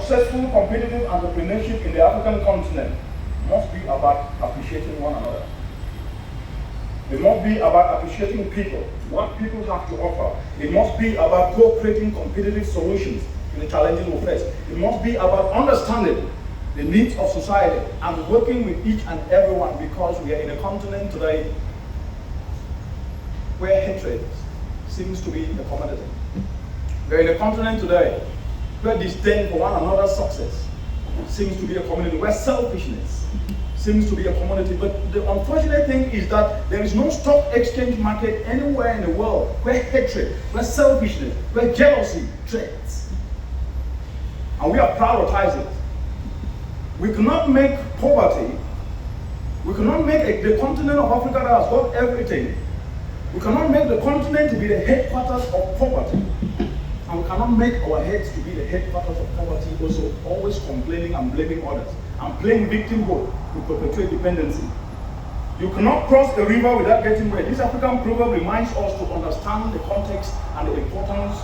Successful competitive entrepreneurship in the African continent must be about appreciating one another. It must be about appreciating people, what people have to offer. It must be about co-creating competitive solutions to the challenges we face. It must be about understanding the needs of society and working with each and everyone, because we are in a continent today where hatred seems to be a commodity. We are in a continent today where disdain for one another's success seems to be a commodity, where selfishness seems to be a commodity. But the unfortunate thing is that there is no stock exchange market anywhere in the world where hatred, where selfishness, where jealousy trades. And we are prioritizing it. We cannot make poverty, we cannot make the continent of Africa that has got everything, we cannot make the continent to be the headquarters of poverty. And we cannot make our heads to be the headquarters of poverty, also always complaining and blaming others and playing victimhood to perpetuate dependency. You cannot cross a river without getting wet. This African proverb reminds us to understand the context and the importance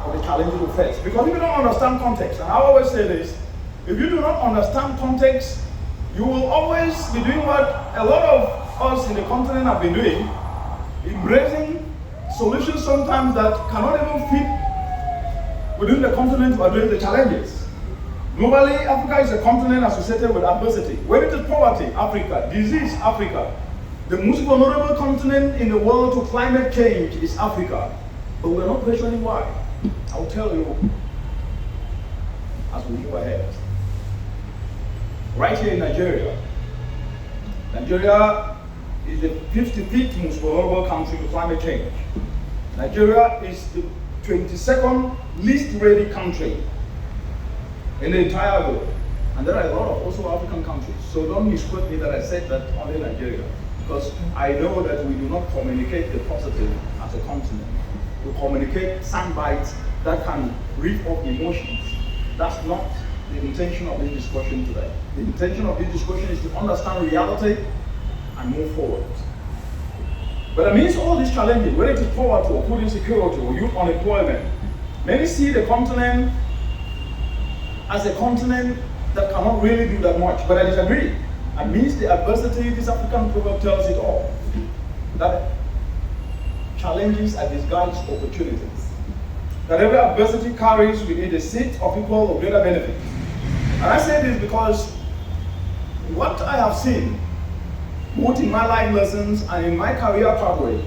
of the challenges we face. Because if you don't understand context, and I always say this, if you do not understand context, you will always be doing what a lot of us in the continent have been doing, embracing solutions sometimes that cannot even fit within the continent to address the challenges. Globally, Africa is a continent associated with adversity. Where it is poverty, Africa. Disease, Africa. The most vulnerable continent in the world to climate change is Africa. But we're not questioning why. I'll tell you as we move ahead. Right here in Nigeria. Nigeria is the 55th most vulnerable country to climate change. Nigeria is the 22nd least ready country in the entire world. And there are a lot of also African countries. So don't misquote me that I said that only Nigeria. Because I know that we do not communicate the positive as a continent. We communicate sound bites that can reap up emotions. That's not the intention of this discussion today. The intention of this discussion is to understand reality and move forward. But amidst all these challenges, whether it is poverty or food insecurity or youth unemployment, many see the continent as a continent that cannot really do that much. But I disagree. Amidst the adversity, this African proverb tells it all. That challenges are disguised opportunities. That every adversity carries with it a seed of equal or greater benefit. And I say this because what I have seen, both in my life lessons and in my career pathway,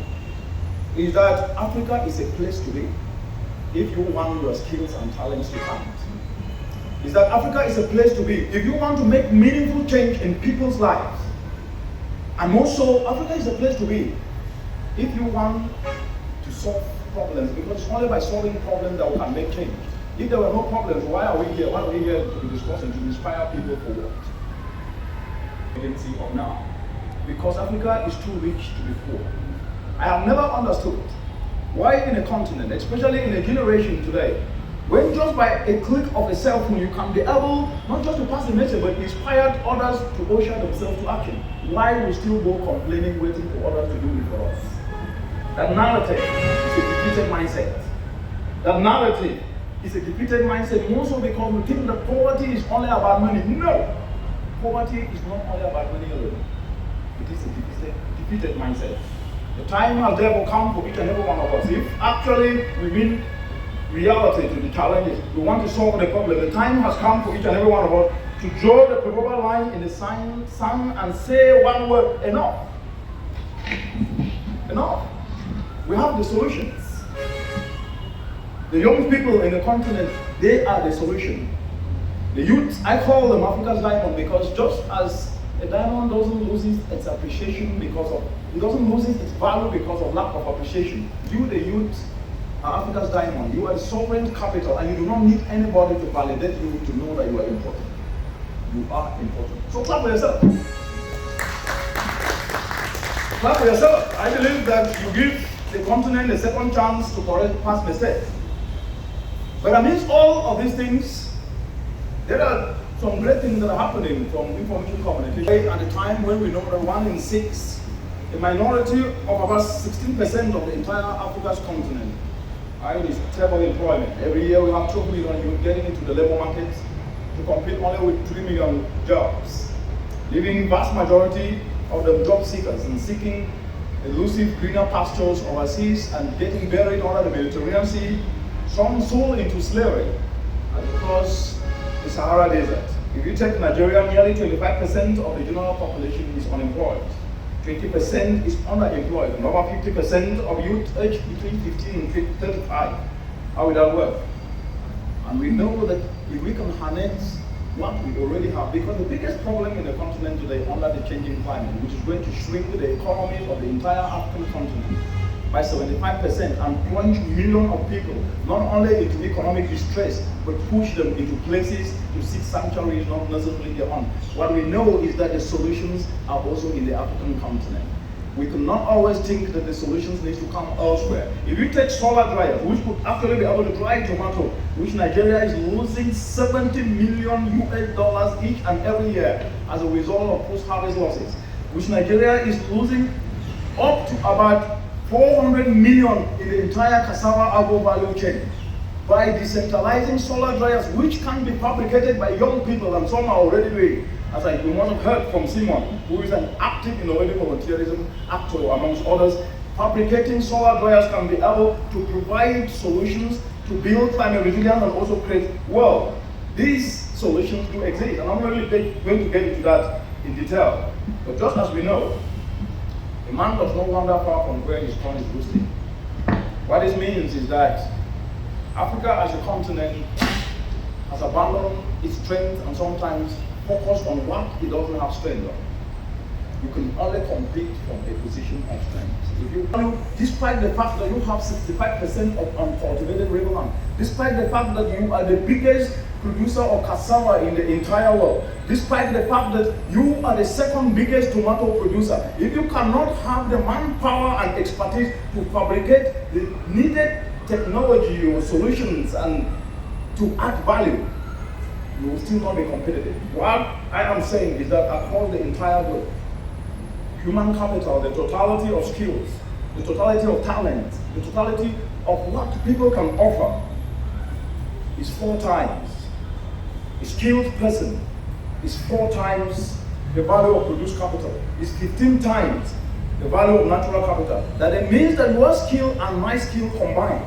is that Africa is a place to be if you want your skills and talents to count. Is that Africa is a place to be if you want to make meaningful change in people's lives. And also, Africa is a place to be if you want to solve problems, because it's only by solving problems that we can make change. If there were no problems, why are we here? Why are we here to be discussing, to inspire people for what? Agency of now. Because Africa is too rich to be poor. I have never understood why in a continent, especially in a generation today, when just by a click of a cell phone you can be able not just to pass a message but inspire others to usher themselves to action. Why we still go complaining, waiting for others to do it for us? That narrative is a defeated mindset. That narrative is a defeated mindset, more so because we think that poverty is only about money. No! Poverty is not only about money alone. It is a defeated mindset. The time has therefore come for each and every one of us. If actually we mean reality to the challenges, we want to solve the problem, the time has come for each and every one of us to draw the proverbial line in the sand and say one word: enough. Enough. We have the solutions. The young people in the continent, they are the solution. The youth, I call them Africa's diamond, because just as a diamond doesn't lose its appreciation it doesn't lose its value because of lack of appreciation. You, the youth, are Africa's diamond. You are the sovereign capital, and you do not need anybody to validate you to know that you are important. You are important. So clap for yourself. Clap for yourself. I believe that you give the continent a second chance to correct past mistakes. But amidst all of these things, there are some great things that are happening from information communication. At the time when we know that 1 in 6, a minority of about 16% of the entire Africa's continent, Is stable employment. Every year we have 2 million youth getting into the labor market to compete only with 3 million jobs, leaving vast majority of them job seekers and seeking elusive greener pastures overseas and getting buried under the Mediterranean Sea, some sold into slavery across the Sahara Desert. If you take Nigeria, nearly 25% of the general population is unemployed. 20% is underemployed, and over 50% of youth aged between 15 and 35 are without work. And we know that if we can harness what we already have, because the biggest problem in the continent today under the changing climate, which is going to shrink the economy of the entire African continent by 75% and plunge millions of people not only into economic distress, but push them into places to seek sanctuary, not necessarily their own. What we know is that the solutions are also in the African continent. We cannot always think that the solutions need to come elsewhere. If you take solar dryers, which could actually be able to dry tomato, which Nigeria is losing $70 million US each and every year as a result of post-harvest losses, which Nigeria is losing up to about 400 million in the entire cassava agro value chain by decentralizing solar dryers, which can be fabricated by young people, and some are already doing. As we want to heard from Simon, who is an active innovative volunteerism actor amongst others, fabricating solar dryers can be able to provide solutions to build climate resilience and also create wealth. These solutions do exist, and I'm really going to get into that in detail. But just as we know, a man does not wander far from where his corn is roasting. What this means is that Africa as a continent has abandoned its strength and sometimes focused on what it doesn't have strength on. You can only compete from a position of strength. If you, despite the fact that you have 65% of uncultivated riverland, despite the fact that you are the biggest producer of cassava in the entire world, despite the fact that you are the second biggest tomato producer, if you cannot have the manpower and expertise to fabricate the needed technology or solutions and to add value, you will still not be competitive. What I am saying is that across the entire globe, human capital, the totality of skills, the totality of talent, the totality of what people can offer is 4 times. A skilled person is 4 times the value of produced capital, is 15 times the value of natural capital. That it means that your skill and my skill combined,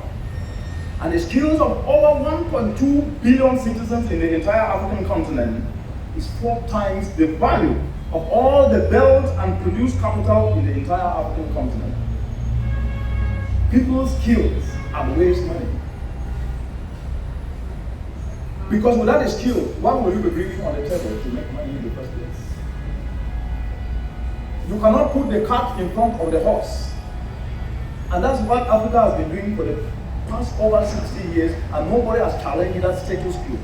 and the skills of over 1.2 billion citizens in the entire African continent is 4 times the value of all the built and produced capital in the entire African continent. People's skills are waste money. Because without a skill, what will you be bringing on the table to make money in the first place? You cannot put the cart in front of the horse. And that's what Africa has been doing for the past over 60 years, and nobody has challenged that status quo.